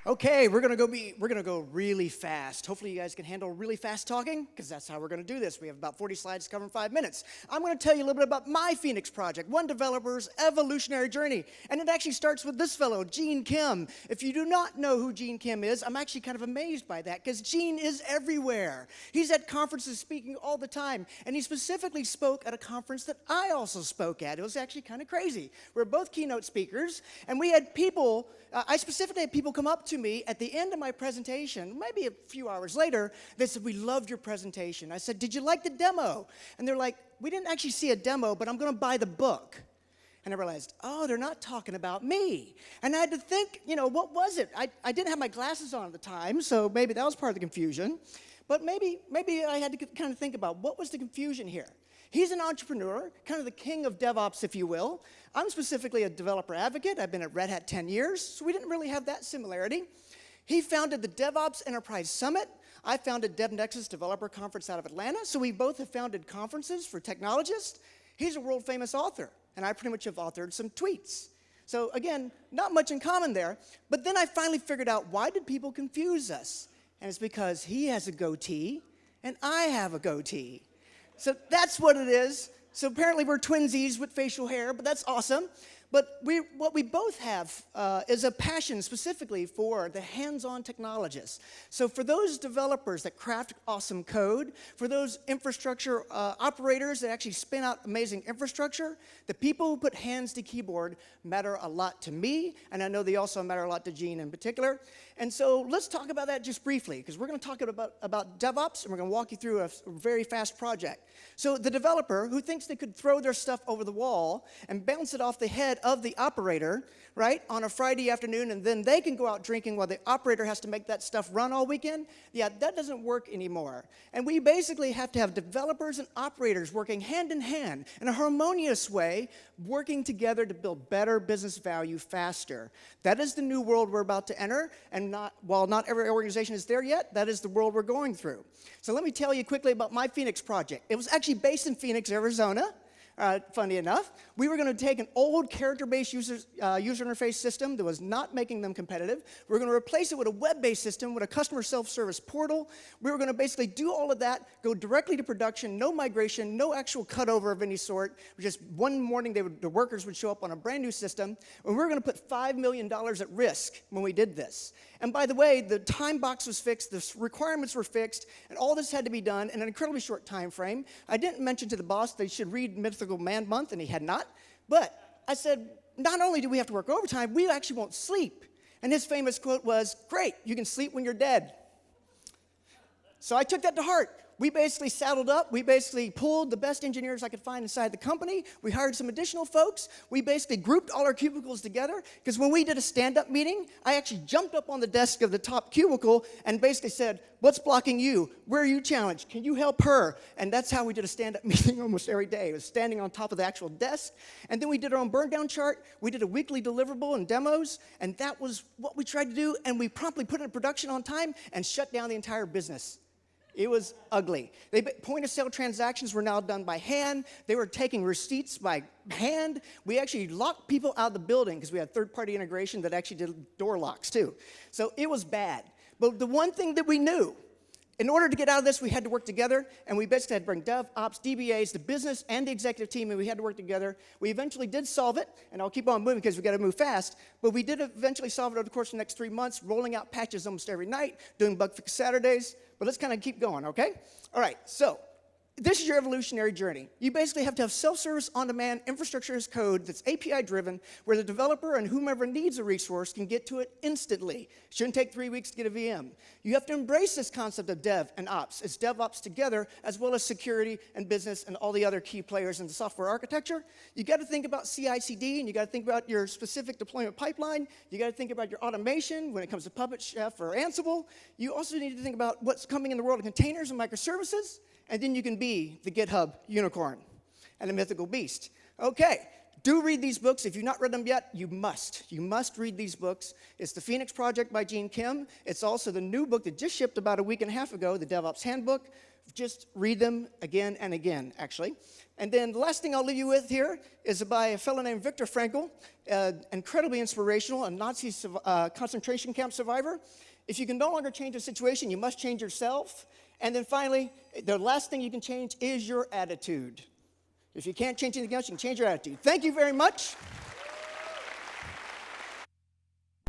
Okay, we're gonna go really fast. Hopefully you guys can handle really fast talking, because that's how we're gonna do this. We have about 40 slides to cover in 5 minutes. I'm gonna tell you a little bit about my Phoenix project, one developer's evolutionary journey. And it actually starts with this fellow, Gene Kim. If you do not know who Gene Kim is, I'm actually kind of amazed by that, because Gene is everywhere. He's at conferences speaking all the time, and he specifically spoke at a conference that I also spoke at. It was actually kind of crazy. We're both keynote speakers, and we had people, I specifically had people come up to me at the end of my presentation, maybe a few hours later. They said, "We loved your presentation." I said, "Did you like the demo?" And they're like, "We didn't actually see a demo, but I'm going to buy the book." And I realized, oh, they're not talking about me. And I had to think, what was it? I didn't have my glasses on at the time, so maybe that was part of the confusion. But maybe I had to kind of think about what was the confusion here. He's an entrepreneur, kind of the king of DevOps, if you will. I'm specifically a developer advocate. I've been at Red Hat 10 years, so we didn't really have that similarity. He founded the DevOps Enterprise Summit. I founded DevNexus Developer Conference out of Atlanta, so we both have founded conferences for technologists. He's a world-famous author, and I pretty much have authored some tweets. So again, not much in common there, but then I finally figured out, why did people confuse us? And it's because he has a goatee, and I have a goatee. So that's what it is. So apparently we're twinsies with facial hair, but that's awesome. But what we both have is a passion specifically for the hands-on technologists. So for those developers that craft awesome code, for those infrastructure operators that actually spin out amazing infrastructure, the people who put hands to keyboard matter a lot to me, and I know they also matter a lot to Gene in particular. And so let's talk about that just briefly, because we're going to talk about DevOps, and we're going to walk you through a very fast project. So the developer who thinks they could throw their stuff over the wall and bounce it off the head of the operator, right, on a Friday afternoon, and then they can go out drinking while the operator has to make that stuff run all weekend, yeah, that doesn't work anymore. And we basically have to have developers and operators working hand in hand in a harmonious way, working together to build better business value faster. That is the new world we're about to enter, and while not every organization is there yet, that is the world we're going through. So let me tell you quickly about my Phoenix project. It was actually based in Phoenix, Arizona. Funny enough, we were going to take an old character-based user interface system that was not making them competitive. We were going to replace it with a web-based system with a customer self-service portal. We were going to basically do all of that, go directly to production, no migration, no actual cutover of any sort. Just one morning, the workers would show up on a brand new system, and we were going to put $5 million at risk when we did this. And by the way, the time box was fixed, the requirements were fixed, and all this had to be done in an incredibly short time frame. I didn't mention to the boss they should read Mythical Man Month, and he had not. But I said, not only do we have to work overtime, we actually won't sleep. And his famous quote was, "Great, you can sleep when you're dead." So I took that to heart. We basically saddled up. We basically pulled the best engineers I could find inside the company. We hired some additional folks. We basically grouped all our cubicles together, because when we did a stand-up meeting, I actually jumped up on the desk of the top cubicle and basically said, "What's blocking you? Where are you challenged? Can you help her?" And that's how we did a stand-up meeting almost every day. It was standing on top of the actual desk. And then we did our own burn-down chart. We did a weekly deliverable and demos, and that was what we tried to do, and we promptly put it in production on time and shut down the entire business. It was ugly. Point-of-sale transactions were now done by hand. They were taking receipts by hand. We actually locked people out of the building because we had third-party integration that actually did door locks too. So it was bad. But the one thing that we knew, in order to get out of this, we had to work together, and we basically had to bring dev, ops, DBAs, the business, and the executive team, and we had to work together. We eventually did solve it, and I'll keep on moving because we've got to move fast, but we did eventually solve it over the course of the next 3 months, rolling out patches almost every night, doing bug fix Saturdays, but let's kind of keep going, okay? All right, so this is your evolutionary journey. You basically have to have self-service, on-demand, infrastructure as code that's API-driven, where the developer and whomever needs a resource can get to it instantly. Shouldn't take 3 weeks to get a VM. You have to embrace this concept of dev and ops. It's DevOps together, as well as security and business and all the other key players in the software architecture. You got to think about CI/CD, and you got to think about your specific deployment pipeline. You got to think about your automation when it comes to Puppet, Chef, or Ansible. You also need to think about what's coming in the world of containers and microservices. And then you can be the GitHub unicorn and the mythical beast. Okay, Do read these books. If you've not read them yet, you must. You must read these books. It's The Phoenix Project by Gene Kim. It's also the new book that just shipped about a week and a half ago, the DevOps Handbook. Just read them again and again, actually. And then the last thing I'll leave you with here is by a fellow named Viktor Frankl, incredibly inspirational, a Nazi concentration camp survivor. If you can no longer change a situation, you must change yourself. And then finally, the last thing you can change is your attitude. If you can't change anything else, you can change your attitude. Thank you very much.